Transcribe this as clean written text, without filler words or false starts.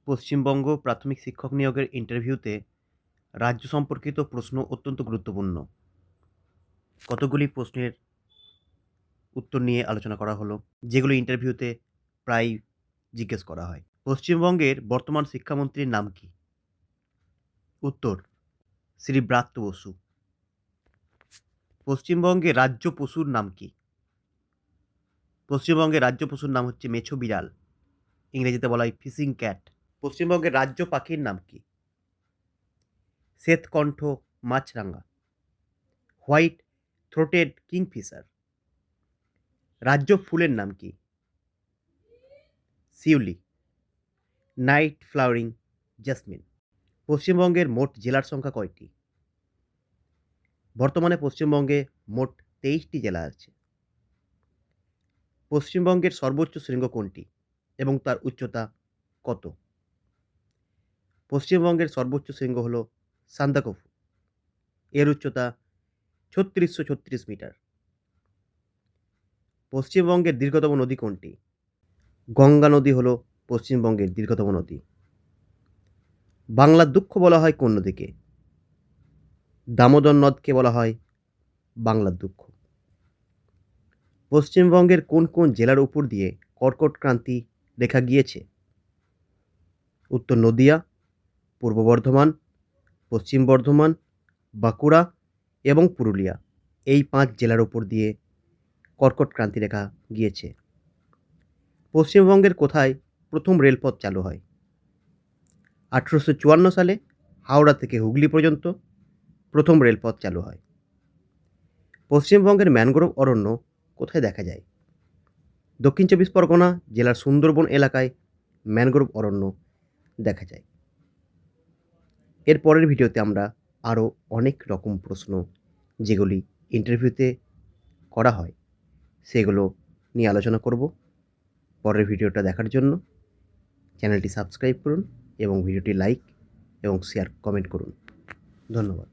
পশ্চিমবঙ্গ প্রাথমিক শিক্ষক নিয়োগের ইন্টারভিউতে রাজ্য সম্পর্কিত প্রশ্ন অত্যন্ত গুরুত্বপূর্ণ। কতগুলি প্রশ্নের উত্তর নিয়ে আলোচনা করা হলো, যেগুলো ইন্টারভিউতে প্রায় জিজ্ঞেস করা হয়। পশ্চিমবঙ্গের বর্তমান শিক্ষামন্ত্রীর নাম কি? উত্তর: শ্রী ব্রাত্য বসু। পশ্চিমবঙ্গের রাজ্য পশুর নাম কি? পশ্চিমবঙ্গের রাজ্য পশুর নাম হচ্ছে মেছো বিড়াল, ইংরেজিতে বলা হয় ফিশিং ক্যাট। পশ্চিমবঙ্গের রাজ্য পাখির নাম কি? শ্বেতকণ্ঠ মাছরাঙা, হোয়াইট থ্রোটেড কিংফিশার। রাজ্য ফুলের নাম কি? শিউলি, নাইট ফ্লাওয়ারিং জেসমিন। পশ্চিমবঙ্গের মোট জেলার সংখ্যা কয়টি? বর্তমানে পশ্চিমবঙ্গে মোট 23টি জেলা আছে। পশ্চিমবঙ্গের সর্বোচ্চ শৃঙ্গ কোনটি এবং তার উচ্চতা কত? পশ্চিমবঙ্গের সর্বোচ্চ শৃঙ্গ হল সান্দাকফু, এর উচ্চতা 3636 মিটার। পশ্চিমবঙ্গের দীর্ঘতম নদী কোনটি? গঙ্গা নদী হল পশ্চিমবঙ্গের দীর্ঘতম নদী। বাংলার দুঃখ বলা হয় কোন নদীকে? দামোদর নদকে বলা হয় বাংলার দুঃখ। পশ্চিমবঙ্গের কোন কোন জেলার উপর দিয়ে কর্কট ক্রান্তি রেখা গিয়েছে? উত্তর: নদিয়া, পূর্ব বর্ধমান, পশ্চিম বর্ধমান, বাঁকুড়া এবং পুরুলিয়া। এই 5 জেলার উপর দিয়ে কর্কট ক্রান্তি রেখা গিয়েছে। পশ্চিমবঙ্গের কোথায় প্রথম রেলপথ চালু হয়? 1854 সালে হাওড়া থেকে হুগলি পর্যন্ত প্রথম রেলপথ চালু হয়। পশ্চিমবঙ্গের ম্যানগ্রোভ অরণ্য কোথায় দেখা যায়? দক্ষিণ 24 পরগনা জেলার সুন্দরবন এলাকায় ম্যানগ্রোভ অরণ্য দেখা যায়। এর পরের ভিডিওতে আমরা আরও অনেক রকম প্রশ্ন, যেগুলি ইন্টারভিউতে করা হয়, সেগুলো নিয়ে আলোচনা করব। পরের ভিডিওটা দেখার জন্য চ্যানেলটি সাবস্ক্রাইব করুন এবং ভিডিওটি লাইক এবং শেয়ার কমেন্ট করুন। ধন্যবাদ।